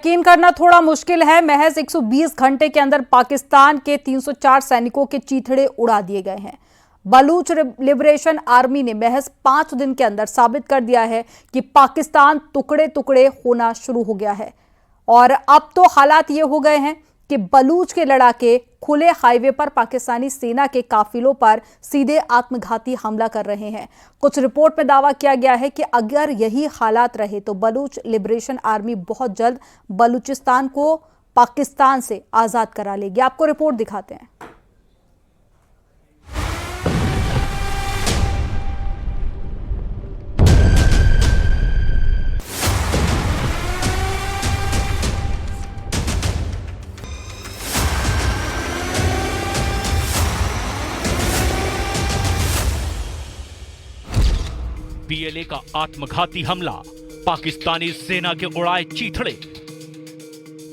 यकीन करना थोड़ा मुश्किल है। महज 120 घंटे के अंदर पाकिस्तान के 304 सैनिकों के चीथड़े उड़ा दिए गए हैं। बलूच लिबरेशन आर्मी ने महज 5 दिन के अंदर साबित कर दिया है कि पाकिस्तान टुकड़े टुकड़े होना शुरू हो गया है। और अब तो हालात ये हो गए हैं कि बलूच के लड़ाके खुले हाईवे पर पाकिस्तानी सेना के काफिलों पर सीधे आत्मघाती हमला कर रहे हैं। कुछ रिपोर्ट में दावा किया गया है कि अगर यही हालात रहे तो बलूच लिबरेशन आर्मी बहुत जल्द बलूचिस्तान को पाकिस्तान से आजाद करा लेगी। आपको रिपोर्ट दिखाते हैं। पीएलए का आत्मघाती हमला, पाकिस्तानी सेना के उड़ाए चीथड़े।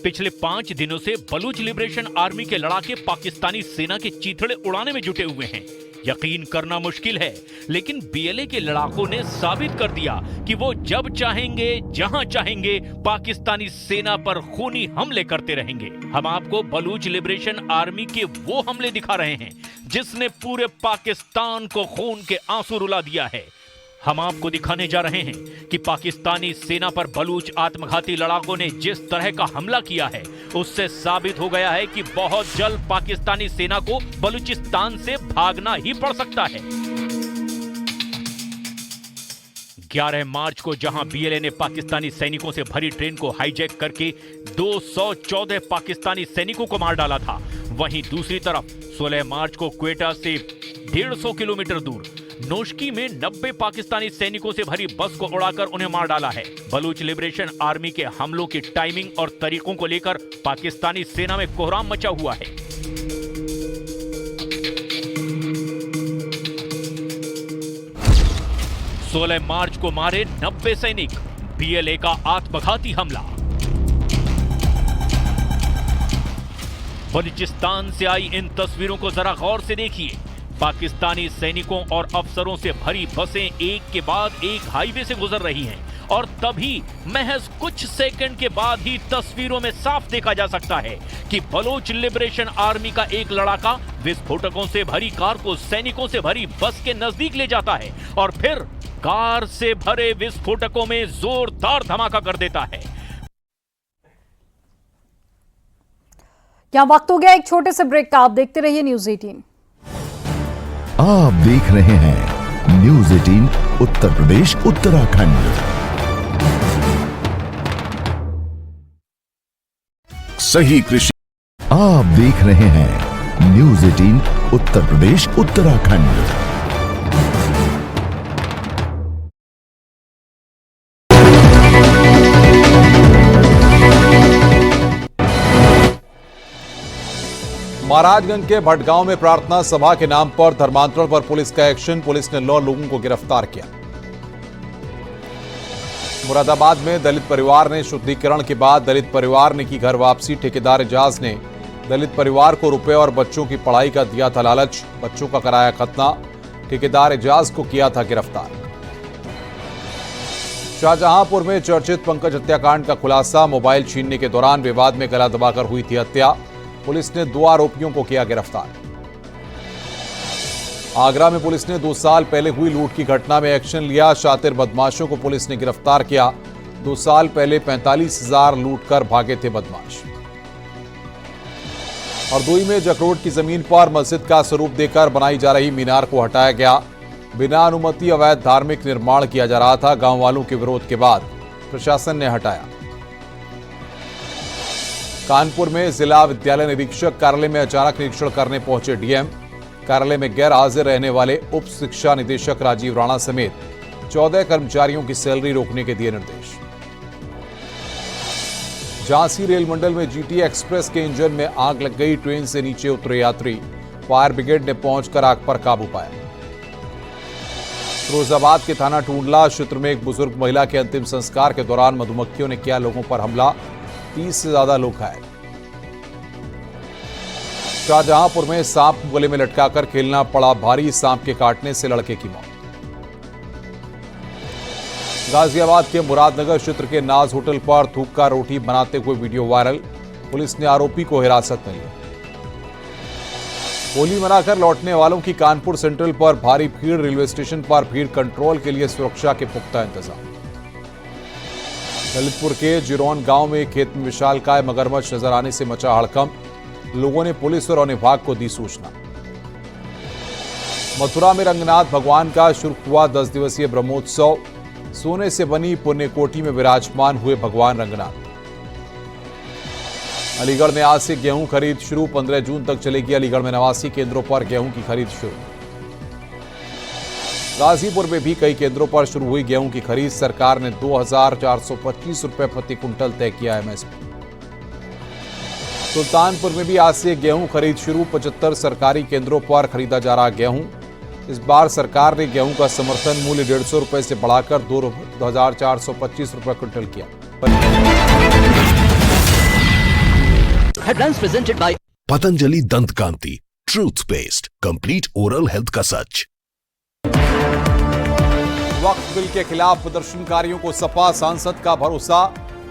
पिछले 5 दिनों से बलूच लिबरेशन आर्मी के लड़ाके पाकिस्तानी सेना के चीथड़े उड़ाने में जुटे हुए हैं। यकीन करना मुश्किल है, लेकिन बीएलए के लड़ाकों ने साबित कर दिया कि वो जब चाहेंगे, जहां चाहेंगे, पाकिस्तानी सेना पर खूनी हमले करते रहेंगे। हम आपको बलूच लिबरेशन आर्मी के वो हमले दिखा रहे हैं जिसने पूरे पाकिस्तान को खून के आंसू रुला दिया है। हम आपको दिखाने जा रहे हैं कि पाकिस्तानी सेना पर बलूच आत्मघाती लड़ाकों ने जिस तरह का हमला किया है, उससे साबित हो गया है कि बहुत जल्द पाकिस्तानी सेना को बलूचिस्तान से भागना ही पड़ सकता है। 11 मार्च को जहां बीएलए ने पाकिस्तानी सैनिकों से भरी ट्रेन को हाईजैक करके 214 पाकिस्तानी सैनिकों को मार डाला था, वहीं दूसरी तरफ 16 मार्च को क्वेटा से 150 किलोमीटर दूर नोशकी में 90 पाकिस्तानी सैनिकों से भरी बस को उड़ाकर उन्हें मार डाला है। बलूच लिबरेशन आर्मी के हमलों की टाइमिंग और तरीकों को लेकर पाकिस्तानी सेना में कोहराम मचा हुआ है। सोलह मार्च को मारे 90 सैनिक, बीएलए का आत्मघाती हमला। बलूचिस्तान से आई इन तस्वीरों को जरा गौर से देखिए। पाकिस्तानी सैनिकों और अफसरों से भरी बसें एक के बाद एक हाईवे से गुजर रही हैं और तभी महज कुछ सेकंड के बाद ही तस्वीरों में साफ देखा जा सकता है कि बलूच लिबरेशन आर्मी का एक लड़ाका विस्फोटकों से भरी कार को सैनिकों से भरी बस के नजदीक ले जाता है और फिर कार से भरे विस्फोटकों में जोरदार धमाका कर देता है। यहां वक्त हो गया एक छोटे से ब्रेक का। आप देखते रहिए न्यूज़ 18। आप देख रहे हैं न्यूज़ 18 उत्तर प्रदेश उत्तराखंड। सही कृषि। आप देख रहे हैं न्यूज़ 18 उत्तर प्रदेश उत्तराखंड। महाराजगंज के भटगांव में प्रार्थना सभा के नाम पर धर्मांतरण पर पुलिस का एक्शन। पुलिस ने 9 लोगों को गिरफ्तार किया। मुरादाबाद में दलित परिवार ने शुद्धिकरण के बाद दलित परिवार ने की घर वापसी। ठेकेदार एजाज ने दलित परिवार को रुपए और बच्चों की पढ़ाई का दिया था लालच, बच्चों का कराया खतना। ठेकेदार एजाज को किया था गिरफ्तार। शाहजहांपुर में चर्चित पंकज हत्याकांड का खुलासा। मोबाइल छीनने के दौरान विवाद में गला दबाकर हुई थी हत्या। पुलिस ने 2 आरोपियों को किया गिरफ्तार। आगरा में पुलिस ने 2 साल पहले हुई लूट की घटना में एक्शन लिया। शातिर बदमाशों को पुलिस ने गिरफ्तार किया। 2 साल पहले 45,000 लूट कर भागे थे बदमाश। और दुई में जकरोट की जमीन पर मस्जिद का स्वरूप देकर बनाई जा रही मीनार को हटाया गया। बिना अनुमति अवैध धार्मिक निर्माण किया जा रहा था। गांव वालों के विरोध के बाद प्रशासन ने हटाया। कानपुर में जिला विद्यालय निरीक्षक कार्यालय में अचानक निरीक्षण करने पहुंचे डीएम। कार्यालय में गैर हाजिर रहने वाले उप शिक्षा निदेशक राजीव राणा समेत 14 कर्मचारियों की सैलरी रोकने के दिए निर्देश। झांसी रेल मंडल में जीटी एक्सप्रेस के इंजन में आग लग गई। ट्रेन से नीचे उतरे यात्री। फायर ब्रिगेड ने पहुंचकर आग पर काबू पाया। फिरोजाबाद के थाना टूंडला क्षेत्र में एक बुजुर्ग महिला के अंतिम संस्कार के दौरान मधुमक्खियों ने किया लोगों पर हमला। 30 से ज्यादा लोग घायल। शाहजहांपुर में सांप गले में लटकाकर खेलना पड़ा भारी। सांप के काटने से लड़के की मौत। गाजियाबाद के मुरादनगर क्षेत्र के नाज होटल पर थूक रोटी बनाते हुए वीडियो वायरल। पुलिस ने आरोपी को हिरासत में लिया। होली मनाकर लौटने वालों की कानपुर सेंट्रल पर भारी भीड़। रेलवे स्टेशन पर भीड़ कंट्रोल के लिए सुरक्षा के पुख्ता इंतजाम। ललितपुर के जिरोन गांव में खेत में विशालकाय मगरमच्छ नजर आने से मचा हड़कंप। लोगों ने पुलिस और वन विभाग को दी सूचना। मथुरा में रंगनाथ भगवान का शुरू हुआ 10 दिवसीय ब्रह्मोत्सव। सोने से बनी पुण्यकोटि में विराजमान हुए भगवान रंगनाथ। अलीगढ़ में आज से गेहूं खरीद शुरू। 15 जून तक चलेगी अलीगढ़ में 89 केंद्रों पर गेहूं की खरीद शुरू। गाजीपुर में भी कई केंद्रों पर शुरू हुई गेहूं की खरीद। सरकार ने 2,425 रुपए प्रति कुंटल तय किया एमएसपी। सुल्तानपुर में भी आज से गेहूं खरीद शुरू। 75 सरकारी केंद्रों पर खरीदा जा रहा गेहूं। इस बार सरकार ने गेहूं का समर्थन मूल्य 150 रुपए से बढ़ाकर 2,425 रुपए क्विंटल किया। Headlines presented by Patanjali Dant Kanti truth paste, complete oral health का सच। वक्फ बिल के खिलाफ प्रदर्शनकारियों को सपा सांसद का भरोसा।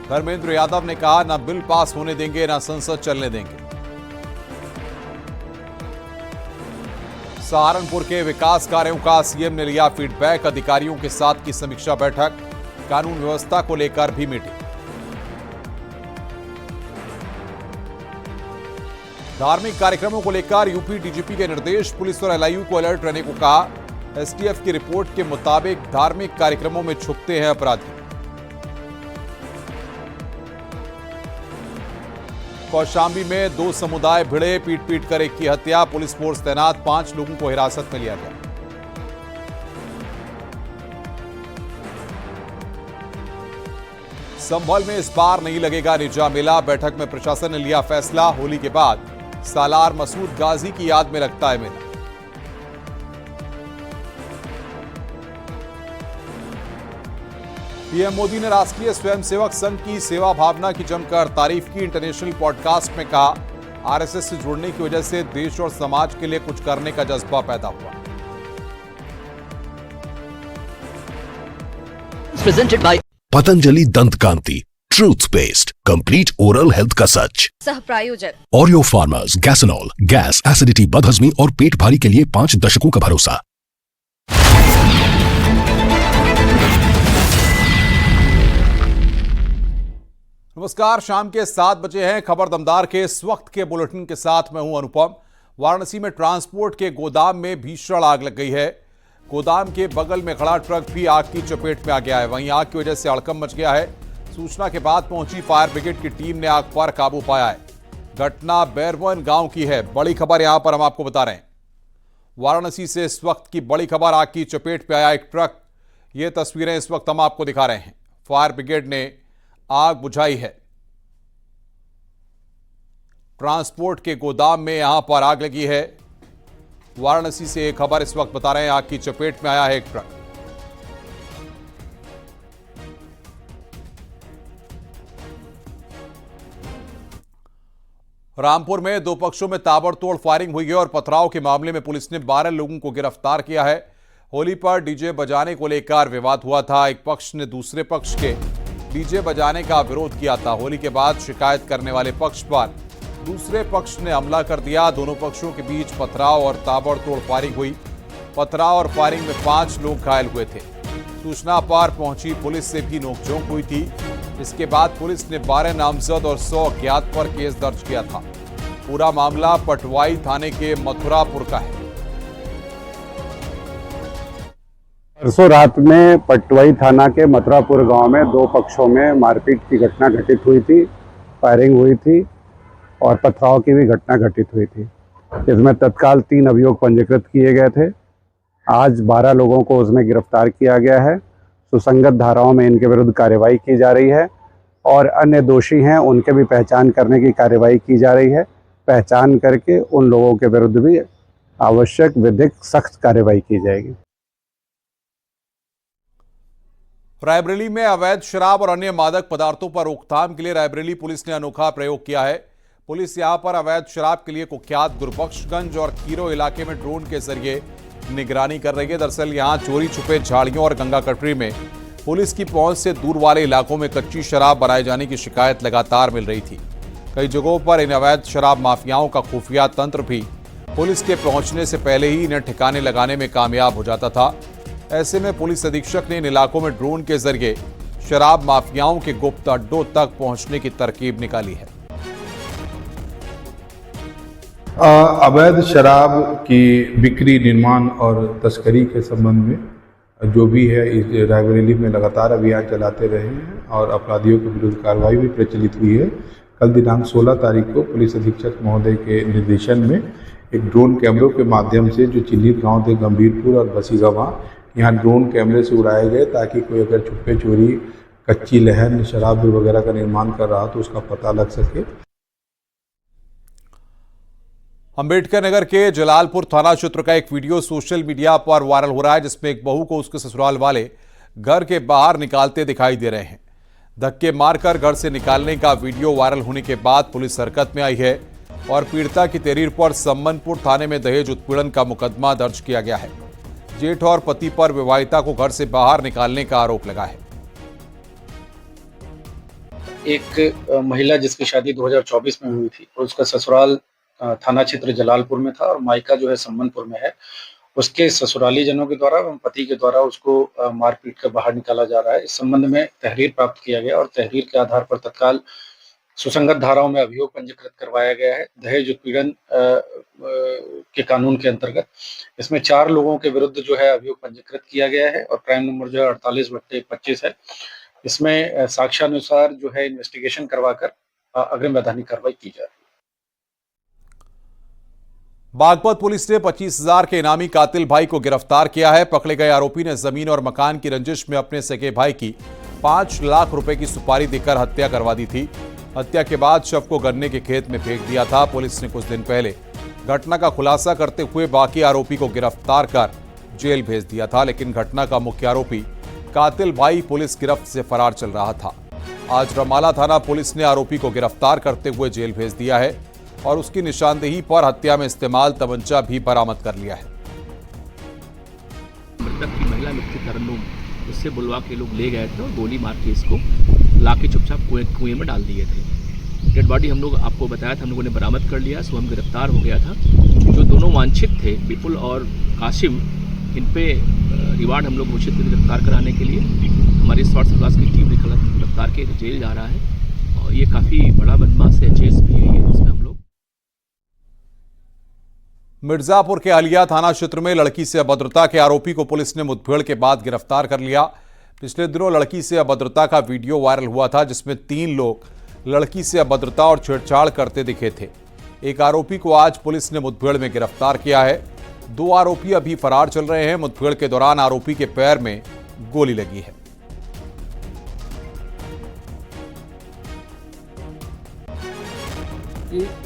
धर्मेंद्र यादव ने कहा, न बिल पास होने देंगे न संसद चलने देंगे। सहारनपुर के विकास कार्यों का सीएम ने लिया फीडबैक। अधिकारियों के साथ की समीक्षा बैठक। कानून व्यवस्था को लेकर भी मीटिंग। धार्मिक कार्यक्रमों को लेकर यूपी डीजीपी के निर्देश। पुलिस और एलआईयू को अलर्ट रहने को कहा। एसटीएफ की रिपोर्ट के मुताबिक धार्मिक कार्यक्रमों में छुपते हैं अपराधी। कौशाम्बी में 2 समुदाय भिड़े। पीट पीट कर एक की हत्या। पुलिस फोर्स तैनात। 5 लोगों को हिरासत में लिया गया। संभल में इस बार नहीं लगेगा निजा मेला। बैठक में प्रशासन ने लिया फैसला। होली के बाद सालार मसूद गाजी की याद में लगता है मेला। पीएम मोदी ने राष्ट्रीय स्वयंसेवक संघ की सेवा भावना की जमकर तारीफ की। इंटरनेशनल पॉडकास्ट में कहा, आरएसएस से जुड़ने की वजह से देश और समाज के लिए कुछ करने का जज्बा पैदा हुआ। presented by Patanjali Dant Kanti truth paste, complete oral health का सच। सह प्रायोजक ऑरियो फार्मर्स, गैसनॉल, गैस, एसिडिटी, बदहजमी और पेट भारी के लिए 5 दशकों का भरोसा। नमस्कार, शाम के 7 बजे हैं। खबर दमदार के इस वक्त के बुलेटिन के साथ मैं हूं अनुपम। वाराणसी में ट्रांसपोर्ट के गोदाम में भीषण आग लग गई है। गोदाम के बगल में खड़ा ट्रक भी आग की चपेट में आ गया है। वहीं आग की वजह से हड़कंप मच गया है। सूचना के बाद पहुंची फायर ब्रिगेड की टीम ने आग पर काबू पाया है। घटना बैरवन गांव की है। बड़ी खबर यहां पर हम आपको बता रहे हैं। वाराणसी से इस वक्त की बड़ी खबर, आग की चपेट में आया एक ट्रक। ये तस्वीरें इस वक्त हम आपको दिखा रहे हैं। फायर ब्रिगेड ने आग बुझाई है। ट्रांसपोर्ट के गोदाम में यहां पर आग लगी है। वाराणसी से एक खबर इस वक्त बता रहे हैं। आग की चपेट में आया है एक ट्रक। रामपुर में 2 पक्षों में ताबड़तोड़ फायरिंग हुई है और पथराव के मामले में पुलिस ने 12 लोगों को गिरफ्तार किया है। होली पर डीजे बजाने को लेकर विवाद हुआ था। एक पक्ष ने दूसरे पक्ष के डीजे बजाने का विरोध किया था। होली के बाद शिकायत करने वाले पक्ष पर दूसरे पक्ष ने हमला कर दिया। दोनों पक्षों के बीच पथराव और ताबड़तोड़ फायरिंग हुई। पथराव और फायरिंग में 5 लोग घायल हुए थे। सूचना पर पहुंची पुलिस से भी नोकझोंक हुई थी। इसके बाद पुलिस ने 12 नामजद और 100 अज्ञात पर केस दर्ज किया था। पूरा मामला पटवाई थाने के मथुरापुर का है। परसों रात में पटवाई थाना के मथुरापुर गांव में 2 पक्षों में मारपीट की घटना घटित हुई थी। फायरिंग हुई थी और पथराव की भी घटना घटित हुई थी। इसमें तत्काल 3 अभियोग पंजीकृत किए गए थे। आज 12 लोगों को उसमें गिरफ्तार किया गया है। सुसंगत धाराओं में इनके विरुद्ध कार्रवाई की जा रही है और अन्य दोषी हैं उनके भी पहचान करने की कार्रवाई की जा रही है। पहचान करके उन लोगों के विरुद्ध भी आवश्यक विधिक सख्त कार्रवाई की जाएगी। रायबरेली में अवैध शराब और अन्य मादक पदार्थों पर रोकथाम के लिए रायबरेली पुलिस ने अनोखा प्रयोग किया है। पुलिस यहां पर अवैध शराब के लिए कुख्यात गुरबख्शगंज और कीरो इलाके में ड्रोन के जरिए निगरानी कर रही है। दरअसल यहां चोरी छुपे झाड़ियों और गंगा कटरी में पुलिस की पहुंच से दूर वाले इलाकों में कच्ची शराब बनाए जाने की शिकायत लगातार मिल रही थी। कई जगहों पर इन अवैध शराब माफियाओं का खुफिया तंत्र भी पुलिस के पहुंचने से पहले ही इन्हें ठिकाने लगाने में कामयाब हो जाता था। ऐसे में पुलिस अधीक्षक ने इन इलाकों में ड्रोन के जरिए शराब माफियाओं के गुप्त अड्डों तक पहुंचने की तरकीब निकाली है। अवैध शराब की बिक्री, निर्माण और तस्करी के संबंध में जो भी है इस रायबरेली में लगातार अभियान चलाते रहे हैं और अपराधियों के विरुद्ध कार्रवाई भी प्रचलित हुई है। कल दिनांक 16 तारीख को पुलिस अधीक्षक महोदय के निर्देशन में एक ड्रोन कैमरों के माध्यम से जो चिन्हित गांव थे गंभीरपुर और बसीगवा, यहाँ ड्रोन कैमरे से उड़ाए गए ताकि कोई अगर छुपे चोरी कच्ची लहन शराब वगैरह का निर्माण कर रहा तो उसका पता लग सके। अंबेडकर नगर के जलालपुर थाना क्षेत्र का एक वीडियो सोशल मीडिया पर वायरल हो रहा है, जिसमें एक बहू को उसके ससुराल वाले घर के बाहर निकालते दिखाई दे रहे हैं। धक्के मारकर घर से निकालने का वीडियो वायरल होने के बाद पुलिस हरकत में आई है और पीड़िता की तहरीर पर सम्मनपुर थाने में दहेज उत्पीड़न का मुकदमा दर्ज किया गया है। जेठ और पति पर विवाहिता को घर से बाहर निकालने का आरोप लगा है। एक महिला जिसकी शादी 2024 में हुई थी और उसका ससुराल थाना क्षेत्र जलालपुर में था और मायका जो है सम्मनपुर में है, उसके ससुराली जनों के द्वारा एवं पति के द्वारा उसको मारपीट कर बाहर निकाला जा रहा है। इस संबंध में तहरीर प्राप्त किया गया और तहरीर के आधार पर तत्काल सुसंगत धाराओं में अभियोग पंजीकृत करवाया गया है दहेज उत्पीड़न के कानून के अंतर्गत। इसमें 4 लोगों के विरुद्ध जो है अभियोग पंजीकृत किया गया है और क्राइम नंबर जो है 48/25 है। इसमें साक्ष्यानुसार जो है इन्वेस्टिगेशन करवाकर अग्रिम वैधानिक कार्रवाई की जा रही है। बागपत पुलिस ने 25,000 के इनामी कातिल भाई को गिरफ्तार किया है। पकड़े गए आरोपी ने जमीन और मकान की रंजिश में अपने सगे भाई की 5 लाख रुपए की सुपारी देकर हत्या करवा दी थी। हत्या के बाद शव को गन्ने के खेत में फेंक दिया था। पुलिस ने कुछ दिन पहले घटना का खुलासा करते हुए बाकी आरोपी को गिरफ्तार कर जेल भेज दिया था, लेकिन घटना का मुख्य आरोपी कातिल भाई पुलिस गिरफ्त से फरार चल रहा था। आज रमाला थाना पुलिस ने आरोपी को गिरफ्तार करते हुए जेल भेज दिया है और उसकी निशानदेही पर हत्या में इस्तेमाल तमंचा भी बरामद कर लिया है। मृतक की महिला मित्र तरन्नुम, उससे बुलवा के लोग ले गए थे और गोली मार के इसको लाके चुपचाप कुएं में डाल दिए थे। डेड बॉडी हम लोग आपको बताया था, हम लोगों ने बरामद कर लिया। स्वयं गिरफ्तार हो गया था। जो दोनों वांछित थे विपुल और कासिम, इन पे रिवार्ड हम लोग घोषित थे गिरफ्तार कराने के लिए। हमारी स्वास्थ्य विभाग की टीम ने गिरफ्तार के जेल जा रहा है और ये काफ़ी बड़ा बदमाश है, चेस भी है ये, इसमें हम लोग। मिर्जापुर के अलिया थाना क्षेत्र में लड़की से अभद्रता के आरोपी को पुलिस ने मुठभेड़ के बाद गिरफ्तार कर लिया। पिछले दिनों लड़की से अभद्रता का वीडियो वायरल हुआ था, जिसमें 3 लोग लड़की से अभद्रता और छेड़छाड़ करते दिखे थे। एक आरोपी को आज पुलिस ने मुठभेड़ में गिरफ्तार किया है। 2 आरोपी अभी फरार चल रहे हैं। मुठभेड़ के दौरान आरोपी के पैर में गोली लगी है।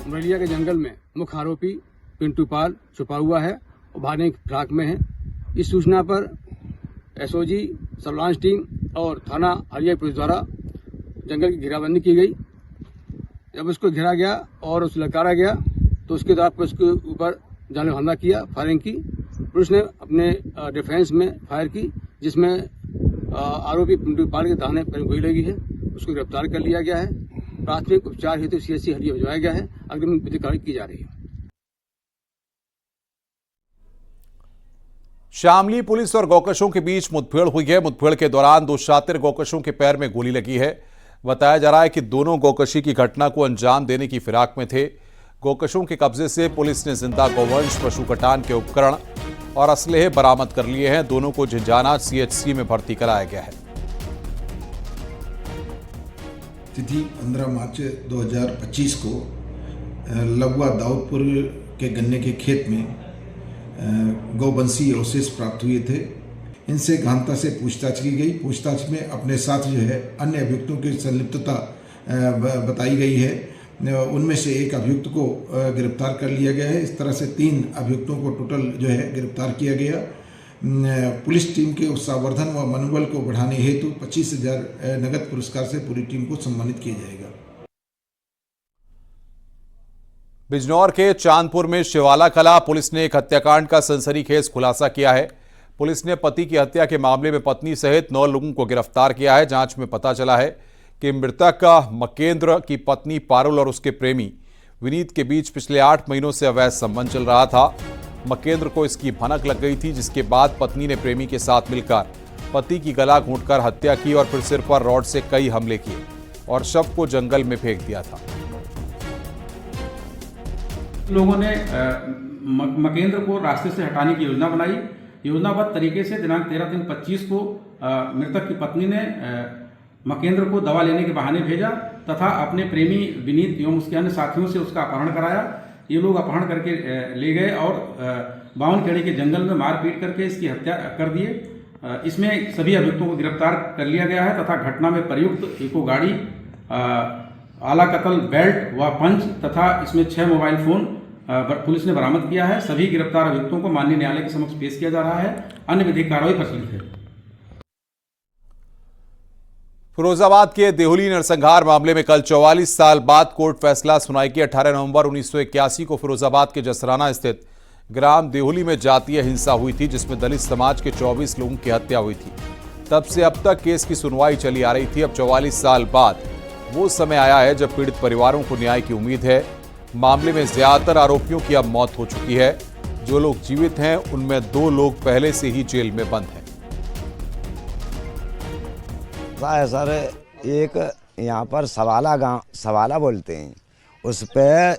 मरलिया के जंगल में मुख्य आरोपी पिंटू पाल छुपा हुआ है और भागने की फिराक में है। इस सूचना पर एसओजी, सर्विलांस टीम और थाना अलिया पुलिस द्वारा जंगल की घेराबंदी की गई। जब उसको घेरा गया और उसे ललकारा गया तो उसके द्वारा पर उसके ऊपर जानलेवा हमला किया, फायरिंग की। पुलिस ने अपने डिफेंस में फायर की, जिसमें आरोपी पिंटू पाल के दाहिने पैर में गोली लगी है। उसको गिरफ्तार कर लिया गया है। प्राथमिक उपचार हेतु सीएचसी हलिया भिजवाया गया है। अग्रिम विधिक कार्रवाई की जा रही है। शामली पुलिस और गौकशों के बीच मुठभेड़ हुई है। मुठभेड़ के दौरान 2 शातिर गौकशों के पैर में गोली लगी है। बताया जा रहा है कि दोनों गौकशी की घटना को अंजाम देने की फिराक में थे। गौकशों के कब्जे से पुलिस ने जिंदा गौवंश, पशु कटान के उपकरण और असलहे बरामद कर लिए हैं। दोनों को झिंझाना सीएचसी में भर्ती कराया गया है। तिथि 15 मार्च 2025 को लगवा दाऊदपुर के गन्ने के खेत में गौवंशी अवशेष प्राप्त हुए थे। इनसे गहनता से पूछताछ की गई। पूछताछ में अपने साथ जो है अन्य अभियुक्तों की संलिप्तता बताई गई है। उनमें से एक अभियुक्त को गिरफ्तार कर लिया गया है। इस तरह से 3 अभियुक्तों को टोटल जो है गिरफ्तार किया गया। पुलिस टीम के उत्साहवर्धन व मनोबल को बढ़ाने हेतु 25,000 नगद पुरस्कार से पूरी टीम को सम्मानित किया जाएगा। बिजनौर के चांदपुर में शिवाला कला पुलिस ने एक हत्याकांड का सनसनीखेज खुलासा किया है। पुलिस ने पति की हत्या के मामले में पत्नी सहित 9 लोगों को गिरफ्तार किया है। जांच में पता चला है कि मृतक मकेंद्र की पत्नी पारुल और उसके प्रेमी विनीत के बीच पिछले 8 महीनों से अवैध संबंध चल रहा था। मकेंद्र को इसकी भनक लग गई थी, जिसके बाद पत्नी ने प्रेमी के साथ मिलकर पति की गला घोंटकर हत्या की और फिर सिर पर रॉड से कई हमले किए और शव को जंगल में फेंक दिया था। लोगों ने मकेंद्र को रास्ते से हटाने की योजना बनाई। योजनाबद्ध तरीके से दिनांक 13/3/25 को मृतक की पत्नी ने मकेंद्र को दवा लेने के बहाने भेजा तथा अपने प्रेमी विनीत एवं उसके अन्य साथियों से उसका अपहरण कराया। ये लोग अपहरण करके ले गए और बावनखेड़े के जंगल में मारपीट करके इसकी हत्या कर दिए। इसमें सभी अभियुक्तों को गिरफ्तार कर लिया गया है तथा घटना में प्रयुक्त इको गाड़ी, आला कतल बेल्ट व पंच तथा इसमें 6 मोबाइल फोन पुलिस ने बरामद किया है। सभी गिरफ्तार अभियुक्तों को माननीय न्यायालय के समक्ष पेश किया जा रहा है। अन्य विधिक कार्रवाई प्रचलित है। फिरोजाबाद के देहुली नरसंहार मामले में कल 44 साल बाद कोर्ट फैसला सुनाई की। 18 नवंबर 1981 को फिरोजाबाद के जसराना स्थित ग्राम देहुली में जातीय हिंसा हुई थी, जिसमें दलित समाज के 24 लोगों की हत्या हुई थी। तब से अब तक केस की सुनवाई चली आ रही थी। अब 44 साल बाद वो समय आया है जब पीड़ित परिवारों को न्याय की उम्मीद है। मामले में ज्यादातर आरोपियों की अब मौत हो चुकी है। जो लोग जीवित हैं उनमें 2 लोग पहले से ही जेल में बंद हैं। सर, एक यहाँ पर सवाला बोलते हैं, उस पर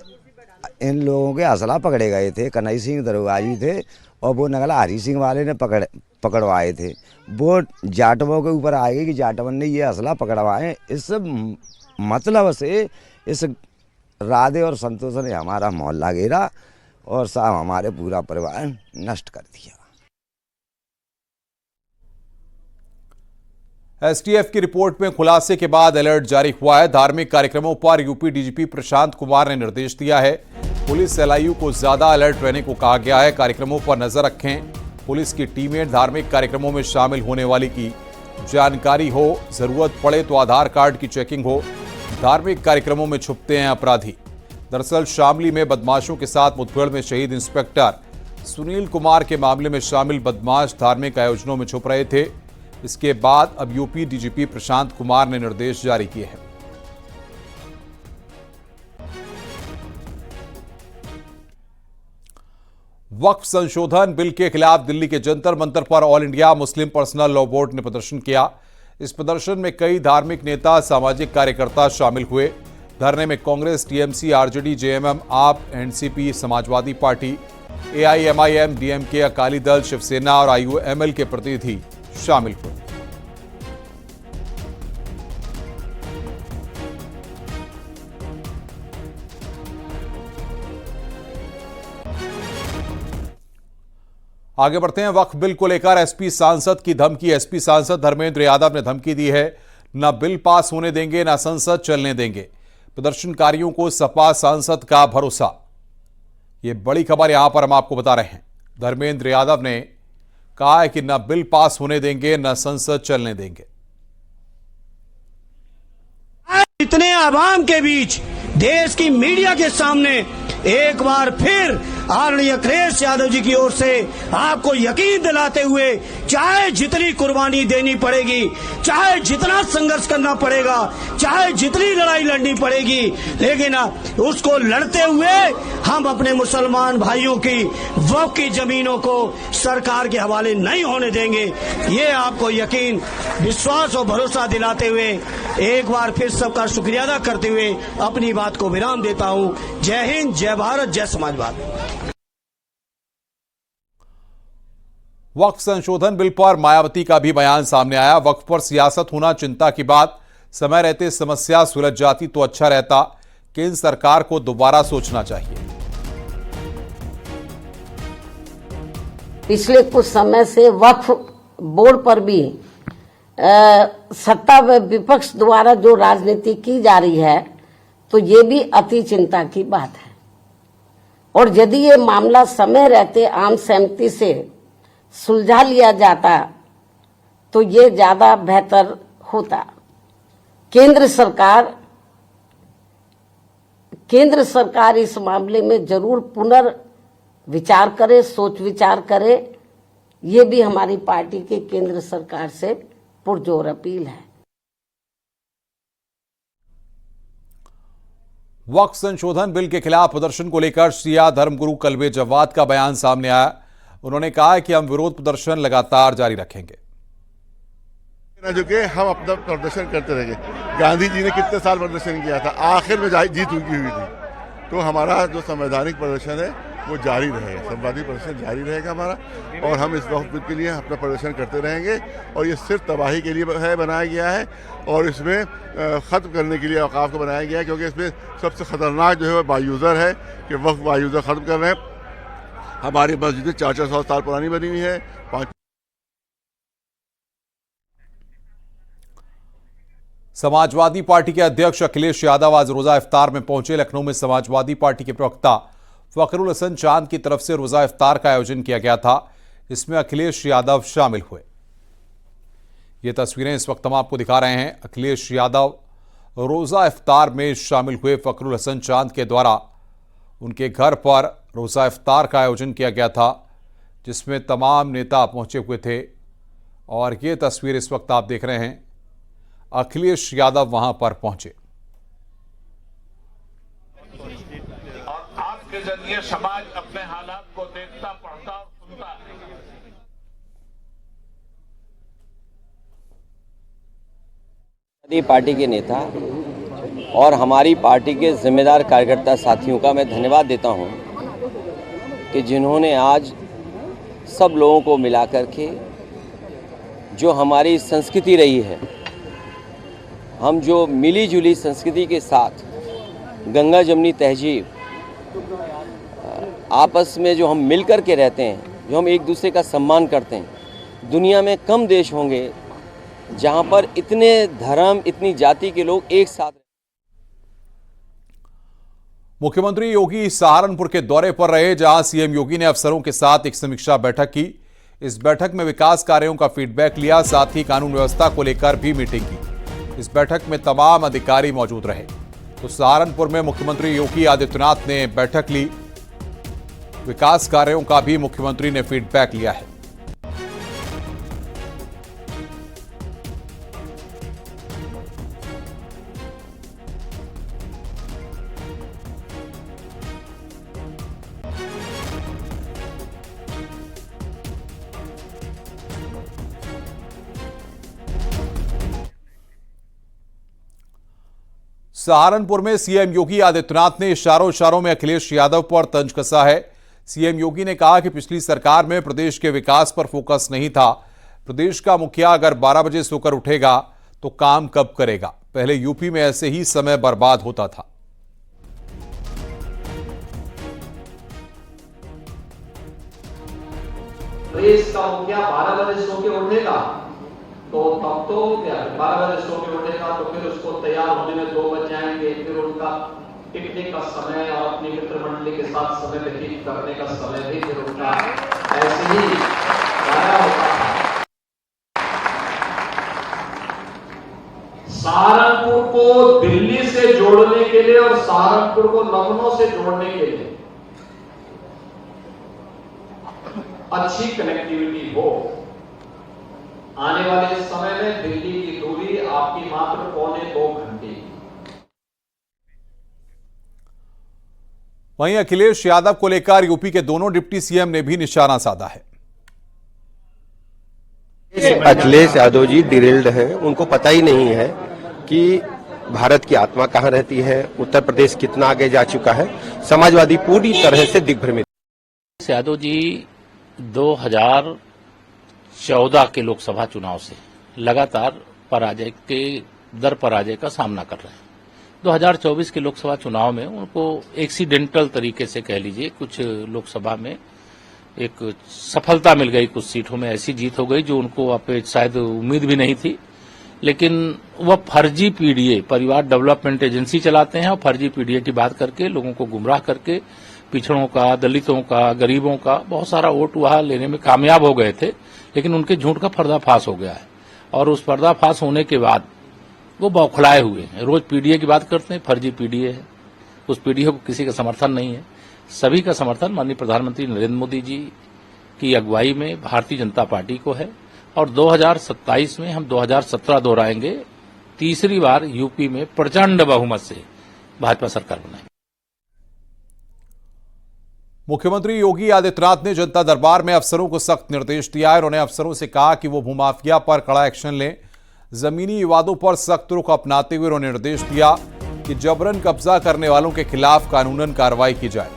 इन लोगों के असला पकड़े गए थे। कन्हई सिंह दरोगाजी थे और वो नगला हरी सिंह वाले ने पकड़वाए थे। वो जाटवों के ऊपर आ गई कि जाटवन ने ये असला पकड़वाए। इस मतलब से इस राधे और संतोष ने हमारा मोहल्ला घेरा और साहब हमारे पूरा परिवार नष्ट कर दिया। एसटीएफ की रिपोर्ट में खुलासे के बाद अलर्ट जारी हुआ है। धार्मिक कार्यक्रमों पर यूपी डीजीपी प्रशांत कुमार ने निर्देश दिया है। पुलिस एलआईयू को ज्यादा अलर्ट रहने को कहा गया है। कार्यक्रमों पर नजर रखें। पुलिस की टीमें धार्मिक कार्यक्रमों में शामिल होने वाली की जानकारी हो, जरूरत पड़े तो आधार कार्ड की चेकिंग हो। धार्मिक कार्यक्रमों में छुपते हैं अपराधी। दरअसल शामली में बदमाशों के साथ मुठभेड़ में शहीद इंस्पेक्टर सुनील कुमार के मामले में शामिल बदमाश धार्मिक आयोजनों में छुप रहे थे। इसके बाद अब यूपी डीजीपी प्रशांत कुमार ने निर्देश जारी किए हैं। वक्फ संशोधन बिल के खिलाफ दिल्ली के जंतर मंतर पर all India Muslim personal law board ने प्रदर्शन किया। इस प्रदर्शन में कई धार्मिक नेता, सामाजिक कार्यकर्ता शामिल हुए। धरने में कांग्रेस, टीएमसी, आरजेडी, जेएमएम, आप, NCP, Samajwadi party, AIMIM, DMK, Akali Dal, Shiv Sena और आईयूएमएल के प्रतिनिधि शामिल हुए। आगे बढ़ते हैं। वक्फ बिल को लेकर एसपी सांसद की धमकी। एसपी सांसद धर्मेंद्र यादव ने धमकी दी है, न बिल पास होने देंगे न संसद चलने देंगे। प्रदर्शनकारियों को सपा सांसद का भरोसा। यह बड़ी खबर यहां पर हम आपको बता रहे हैं। धर्मेंद्र यादव ने कहा है कि न बिल पास होने देंगे न संसद चलने देंगे। इतने आवाम के बीच देश की मीडिया के सामने एक बार फिर आदरणीय अखिलेश यादव जी की ओर से आपको यकीन दिलाते हुए, चाहे जितनी कुर्बानी देनी पड़ेगी, चाहे जितना संघर्ष करना पड़ेगा, चाहे जितनी लड़ाई लड़नी पड़ेगी, लेकिन उसको लड़ते हुए हम अपने मुसलमान भाइयों की वक्फ की जमीनों को सरकार के हवाले नहीं होने देंगे। ये आपको यकीन, विश्वास और भरोसा दिलाते हुए एक बार फिर सबका शुक्रिया अदा करते हुए अपनी बात को विराम देता हूँ। जय हिंद, जय भारत, जय समाजवाद। वक्फ संशोधन बिल पर मायावती का भी बयान सामने आया। वक्फ पर सियासत होना चिंता की बात। समय रहते समस्या सुलझ जाती तो अच्छा रहता। केंद्र सरकार को दोबारा सोचना चाहिए। पिछले कुछ समय से वक्फ बोर्ड पर भी सत्ता व विपक्ष द्वारा जो राजनीति की जा रही है, तो ये भी अति चिंता की बात है। और यदि ये मामला समय रहते आम सहमति से सुलझा लिया जाता तो ये ज्यादा बेहतर होता। केंद्र सरकार इस मामले में जरूर पुनर्विचार करे, सोच विचार करे ये भी हमारी पार्टी के केंद्र सरकार से पुरजोर अपील है। वक्फ संशोधन बिल के खिलाफ प्रदर्शन को लेकर शिया धर्मगुरु कल्बे जवाद का बयान सामने आया। उन्होंने कहा कि हम विरोध प्रदर्शन लगातार जारी रखेंगे। जो कि हम अपना प्रदर्शन करते रहेंगे। गांधी जी ने कितने साल प्रदर्शन किया था, आखिर में जीत उनकी हुई थी। तो हमारा जो संवैधानिक प्रदर्शन है वो जारी रहेगा, संवैधानिक प्रदर्शन जारी रहेगा हमारा, और हम इस वक्त के लिए अपना प्रदर्शन करते रहेंगे। और ये सिर्फ तबाही के लिए है बनाया गया है, और इसमें ख़त्म करने के लिए औकाफ को बनाया गया है, क्योंकि इसमें सबसे ख़तरनाक जो है वो बायूज़र है कि वक्त बायूज़र ख़त्म कर रहे हैं। हमारी मस्जिदें 400 साल पुरानी बनी हुई है। समाजवादी पार्टी के अध्यक्ष अखिलेश यादव आज रोजा इफ्तार में पहुंचे। लखनऊ में समाजवादी पार्टी के प्रवक्ता फखरुल हसन चांद की तरफ से रोजा इफ्तार का आयोजन किया गया था, इसमें अखिलेश यादव शामिल हुए। ये तस्वीरें इस वक्त हम आपको दिखा रहे हैं। अखिलेश यादव रोजा इफ्तार में शामिल हुए। फखरुल हसन चांद के द्वारा उनके घर पर रोजा इफ्तार का आयोजन किया गया था, जिसमें तमाम नेता पहुंचे हुए थे। और ये तस्वीर इस वक्त आप देख रहे हैं, अखिलेश यादव वहां पर पहुंचे। और आपके जरिए समाज अपने हालात को देखता, पढ़ता और सुनता है। पार्टी के नेता और हमारी पार्टी के जिम्मेदार कार्यकर्ता साथियों का मैं धन्यवाद देता हूं कि जिन्होंने आज सब लोगों को मिलाकर के जो हमारी संस्कृति रही है, हम जो मिली जुली संस्कृति के साथ गंगा जमनी तहजीब, आपस में जो हम मिलकर के रहते हैं, जो हम एक दूसरे का सम्मान करते हैं, दुनिया में कम देश होंगे जहां पर इतने धर्म, इतनी जाति के लोग एक साथ। मुख्यमंत्री योगी सहारनपुर के दौरे पर रहे, जहां सीएम योगी ने अफसरों के साथ एक समीक्षा बैठक की। इस बैठक में विकास कार्यों का फीडबैक लिया, साथ ही कानून व्यवस्था को लेकर भी मीटिंग की। इस बैठक में तमाम अधिकारी मौजूद रहे। तो सहारनपुर में मुख्यमंत्री योगी आदित्यनाथ ने बैठक ली, विकास कार्यों का भी मुख्यमंत्री ने फीडबैक लिया है। सहारनपुर में सीएम योगी आदित्यनाथ ने इशारों में अखिलेश यादव पर तंज कसा है। सीएम योगी ने कहा कि पिछली सरकार में प्रदेश के विकास पर फोकस नहीं था। प्रदेश का मुखिया अगर 12 बजे सोकर उठेगा तो काम कब करेगा? पहले यूपी में ऐसे ही समय बर्बाद होता था। प्रदेश का मुखिया 12 बजे सो के उठेगा तो तब तो क्या 12 बजे सो के उठेगा तो फिर उसको तैयार होने में 2 बज जाएंगे, फिर उनका पिकनिक का समय और अपनी मित्र मंडली के साथ समय व्यतीत करने का समय भी फिर उनका ऐसे ही जाया होता है। सहारनपुर को दिल्ली से जोड़ने के लिए और सहारनपुर को लखनऊ से जोड़ने के लिए अच्छी कनेक्टिविटी हो, आने वाले समय में दिल्ली की दूरी आपकी मात्र 1.25 घंटे की। वहीं अखिलेश यादव को लेकर यूपी के दोनों डिप्टी सीएम ने भी निशाना साधा है। अखिलेश यादव जी डिरेल्ड हैं, उनको पता ही नहीं है कि भारत की आत्मा कहां रहती है, उत्तर प्रदेश कितना आगे जा चुका है। समाजवादी पूरी तरह से दिग्भ्रमित। यादव जी 2014 के लोकसभा चुनाव से लगातार पराजय के दर पराजय का सामना कर रहे हैं। 2024 के लोकसभा चुनाव में उनको एक्सीडेंटल तरीके से कह लीजिए, कुछ लोकसभा में एक सफलता मिल गई, कुछ सीटों में ऐसी जीत हो गई जो उनको शायद उम्मीद भी नहीं थी। लेकिन वह फर्जी पीडीए, परिवार डेवलपमेंट एजेंसी चलाते हैं और फर्जी पीडीए की बात करके लोगों को गुमराह करके पिछड़ों का, दलितों का, गरीबों का बहुत सारा वोट वहां लेने में कामयाब हो गए थे। लेकिन उनके झूठ का पर्दाफाश हो गया है और उस पर्दाफाश होने के बाद वो बौखलाए हुए हैं। रोज पीडीए की बात करते हैं, फर्जी पीडीए है। उस पीडीए को किसी का समर्थन नहीं है। सभी का समर्थन माननीय प्रधानमंत्री नरेंद्र मोदी जी, की अगुवाई में भारतीय जनता पार्टी को है और 2027 में हम 2017 दोहराएंगे, तीसरी बार यूपी में प्रचंड बहुमत से भाजपा सरकार बनाएंगे। मुख्यमंत्री योगी आदित्यनाथ ने जनता दरबार में अफसरों को सख्त निर्देश दिया है। उन्होंने अफसरों से कहा कि वो भूमाफिया पर कड़ा एक्शन लें। जमीनी विवादों पर सख्त रुख अपनाते हुए उन्होंने निर्देश दिया कि जबरन कब्जा करने वालों के खिलाफ कानूनन कार्रवाई की जाए।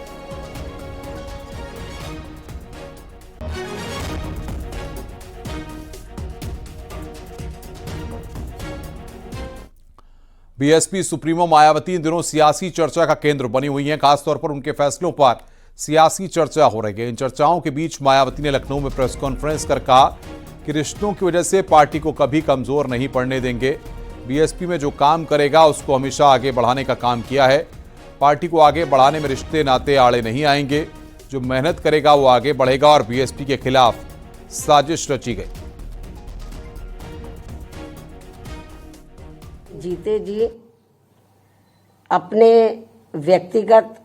बीएसपी सुप्रीमो मायावती इन दिनों सियासी चर्चा का केंद्र बनी हुई हैं। खासतौर पर उनके फैसलों पर सियासी चर्चा हो रही है। इन चर्चाओं के बीच मायावती ने लखनऊ में प्रेस कॉन्फ्रेंस कर कहा कि रिश्तों की वजह से पार्टी को कभी कमजोर नहीं पड़ने देंगे। बीएसपी में जो काम करेगा उसको हमेशा आगे बढ़ाने का काम किया है। पार्टी को आगे बढ़ाने में रिश्ते नाते आड़े नहीं आएंगे। जो मेहनत करेगा वो आगे बढ़ेगा और बीएसपी के खिलाफ साजिश रची गई। जीते जी अपने व्यक्तिगत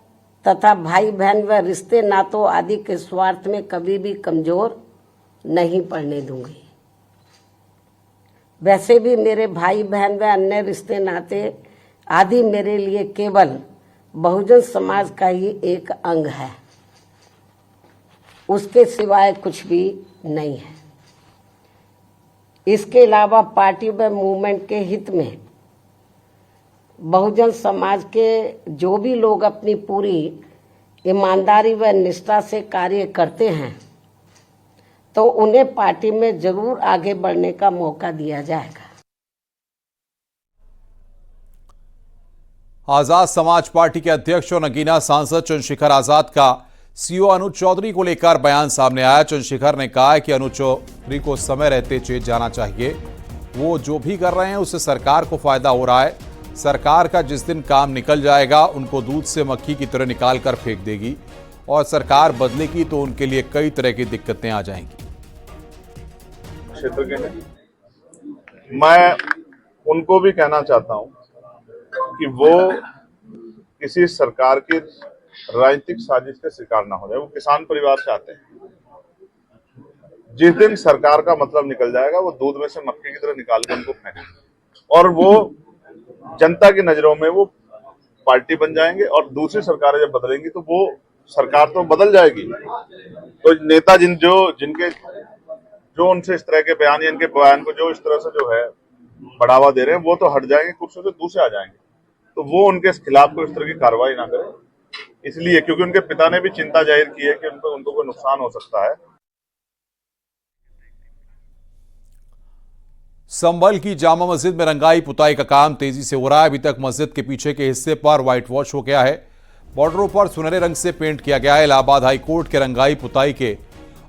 तथा भाई बहन व रिश्ते नातों आदि के स्वार्थ में कभी भी कमजोर नहीं पड़ने दूंगी। वैसे भी मेरे भाई बहन व अन्य रिश्ते नाते आदि मेरे लिए केवल बहुजन समाज का ही एक अंग है, उसके सिवाय कुछ भी नहीं है। इसके अलावा पार्टी व मूवमेंट के हित में बहुजन समाज के जो भी लोग अपनी पूरी ईमानदारी व निष्ठा से कार्य करते हैं तो उन्हें पार्टी में जरूर आगे बढ़ने का मौका दिया जाएगा। आजाद समाज पार्टी के अध्यक्ष और नगीना सांसद चंद्रशेखर आजाद का सीओ अनुज चौधरी को लेकर बयान सामने आया। चंद्रशेखर ने कहा है कि अनुज चौधरी को समय रहते चेत जाना चाहिए। वो जो भी कर रहे हैं उससे सरकार को फायदा हो रहा है। सरकार का जिस दिन काम निकल जाएगा उनको दूध से मक्खी की तरह निकाल कर फेंक देगी और सरकार बदलेगी तो उनके लिए कई तरह की दिक्कतें आ जाएंगी। क्षेत्र के हैं, मैं उनको भी कहना चाहता हूं कि वो किसी सरकार की राजनीतिक साजिश के शिकार ना हो जाए। वो किसान परिवार से आते हैं। जिस दिन सरकार का मतलब निकल जाएगा वो दूध में से मक्खी की तरह निकाल के उनको फेंकेंगे और वो जनता की नजरों में वो पार्टी बन जाएंगे और दूसरी सरकारें जब बदलेंगी तो वो सरकार तो बदल जाएगी। तो नेता जो उनसे इस तरह के बयान या इनके बयान को जो इस तरह से जो है बढ़ावा दे रहे हैं वो तो हट जाएंगे, कुर्सी से दूसरे आ जाएंगे। तो वो उनके खिलाफ कोई इस तरह की कार्रवाई ना करें, इसलिए क्योंकि उनके पिता ने भी चिंता जाहिर की है कि उनको कोई नुकसान हो सकता है। संभल की जामा मस्जिद में रंगाई पुताई का काम तेजी से हो रहा है। अभी तक मस्जिद के पीछे के हिस्से पर व्हाइट वॉश हो गया है। बॉर्डरों पर सुनहरे रंग से पेंट किया गया है। इलाहाबाद हाई कोर्ट के रंगाई पुताई के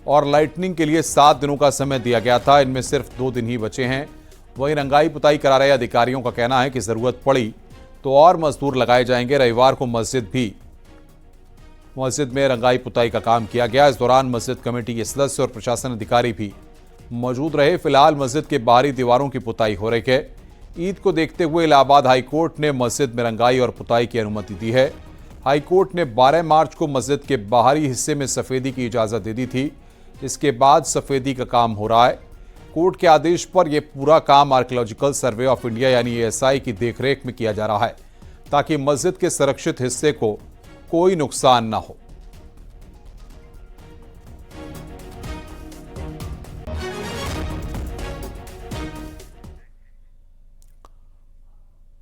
और लाइटनिंग के लिए 7 दिनों का समय दिया गया था। इनमें सिर्फ 2 दिन ही बचे हैं। वहीं रंगाई पुताई करा रहे अधिकारियों का कहना है कि जरूरत पड़ी तो और मजदूर लगाए जाएंगे। रविवार को मस्जिद में रंगाई पुताई का काम किया गया। इस दौरान मस्जिद कमेटी के सदस्य और प्रशासन अधिकारी भी मौजूद रहे। फिलहाल मस्जिद के बाहरी दीवारों की पुताई हो रही है। ईद को देखते हुए इलाहाबाद हाईकोर्ट ने मस्जिद में रंगाई और पुताई की अनुमति दी है। हाईकोर्ट ने 12 मार्च को मस्जिद के बाहरी हिस्से में सफेदी की इजाजत दे दी थी। इसके बाद सफेदी का काम हो रहा है। कोर्ट के आदेश पर यह पूरा काम आर्कियोलॉजिकल सर्वे ऑफ इंडिया यानी ASI की देखरेख में किया जा रहा है ताकि मस्जिद के संरक्षित हिस्से को कोई नुकसान ना हो।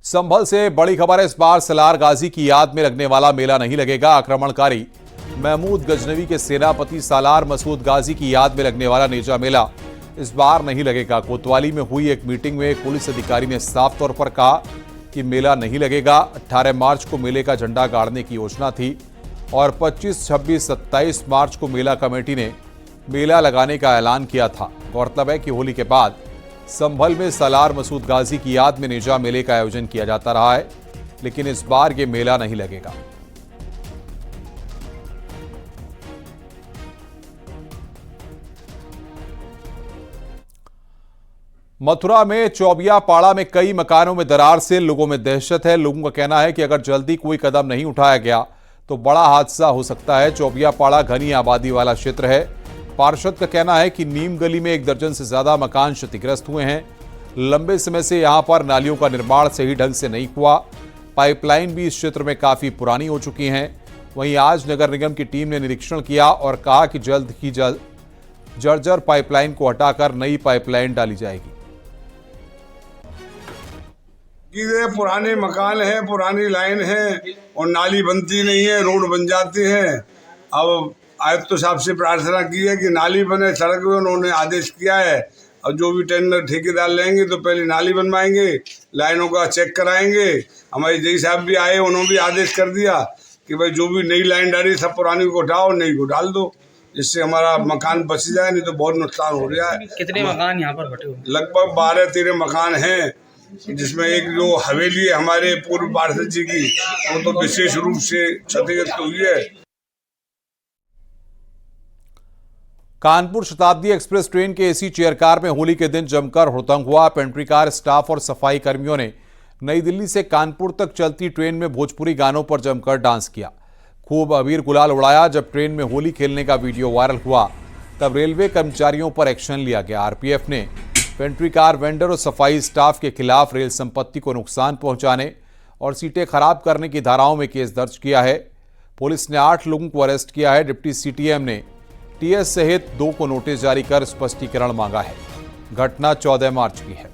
संभल से बड़ी खबर है। इस बार सलार गाजी की याद में लगने वाला मेला नहीं लगेगा। आक्रमणकारी महमूद गजनवी के सेनापति सालार मसूद गाजी की याद में लगने वाला नेजा मेला इस बार नहीं लगेगा। कोतवाली में हुई एक मीटिंग में एक पुलिस अधिकारी ने साफ तौर पर कहा कि मेला नहीं लगेगा। 18 मार्च को मेले का झंडा गाड़ने की योजना थी और 25, 26, 27 मार्च को मेला कमेटी ने मेला लगाने का ऐलान किया था। गौरतलब है कि होली के बाद संभल में सालार मसूद गाजी की याद में नेजा मेले का आयोजन किया जाता रहा है, लेकिन इस बार ये मेला नहीं लगेगा। मथुरा में चौबिया पाड़ा में कई मकानों में दरार से लोगों में दहशत है। लोगों का कहना है कि अगर जल्दी कोई कदम नहीं उठाया गया तो बड़ा हादसा हो सकता है। चौबिया पाड़ा घनी आबादी वाला क्षेत्र है। पार्षद का कहना है कि नीम गली में 1 दर्जन से ज्यादा मकान क्षतिग्रस्त हुए हैं। लंबे समय से यहां पर नालियों का निर्माण सही ढंग से नहीं हुआ। पाइपलाइन भी इस क्षेत्र में काफी पुरानी हो चुकी हैं। वहीं आज नगर निगम की टीम ने निरीक्षण किया और कहा कि जल्द ही जर्जर पाइपलाइन को हटाकर नई पाइपलाइन डाली जाएगी। ये पुराने मकान है, पुरानी लाइन है और नाली बनती नहीं है, रोड बन जाती है। अब आयुक्त साहब से प्रार्थना की है कि नाली बने, सड़क में उन्होंने आदेश किया है। अब जो भी टेंडर ठेकेदार लेंगे तो पहले नाली बनवाएंगे, लाइनों का चेक कराएंगे। हमारे जई साहब भी आए, उन्होंने भी आदेश कर दिया कि भाई जो भी नई लाइन डाली सब पुरानी को हटाओ, नई को डाल दो, जिससे हमारा मकान बच जाए, नहीं तो बहुत नुकसान हो रहा है। कितने मकान यहाँ पर बटे हुए? लगभग 12-13 मकान हैं, जिसमें एक जो हवेली है हमारे पूर्व पार्षद जी की, वो तो विशेष रूप से क्षतिग्रस्त हुई है। कानपुर शताब्दी एक्सप्रेस ट्रेन के एसी चेयर कार में होली के दिन जमकर हुड़दंग हुआ। पेंट्री कार स्टाफ और सफाई कर्मियों ने नई दिल्ली से कानपुर तक चलती ट्रेन में भोजपुरी गानों पर जमकर डांस किया, खूब अबीर गुलाल उड़ाया। जब ट्रेन में होली खेलने का वीडियो वायरल हुआ तब रेलवे कर्मचारियों पर एक्शन लिया गया। आरपीएफ ने पेंट्री कार वेंडर और सफाई स्टाफ के खिलाफ रेल संपत्ति को नुकसान पहुंचाने और सीटें खराब करने की धाराओं में केस दर्ज किया है। पुलिस ने 8 लोगों को अरेस्ट किया है। डिप्टी सीटीएम ने टीएस सहित 2 को नोटिस जारी कर स्पष्टीकरण मांगा है। घटना 14 मार्च की है।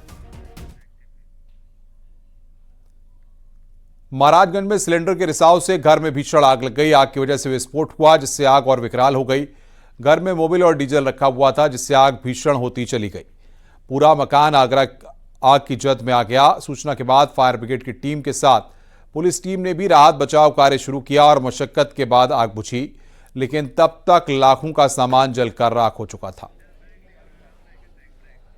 महाराजगंज में सिलेंडर के रिसाव से घर में भीषण आग लग गई। आग की वजह से विस्फोट हुआ, जिससे आग और विकराल हो गई। घर में मोबिल और डीजल रखा हुआ था, जिससे आग भीषण होती चली गई। पूरा मकान आग की जद में आ गया। सूचना के बाद फायर ब्रिगेड की टीम के साथ पुलिस टीम ने भी राहत बचाव कार्य शुरू किया और मशक्कत के बाद आग बुझी, लेकिन तब तक लाखों का सामान जलकर राख हो चुका था।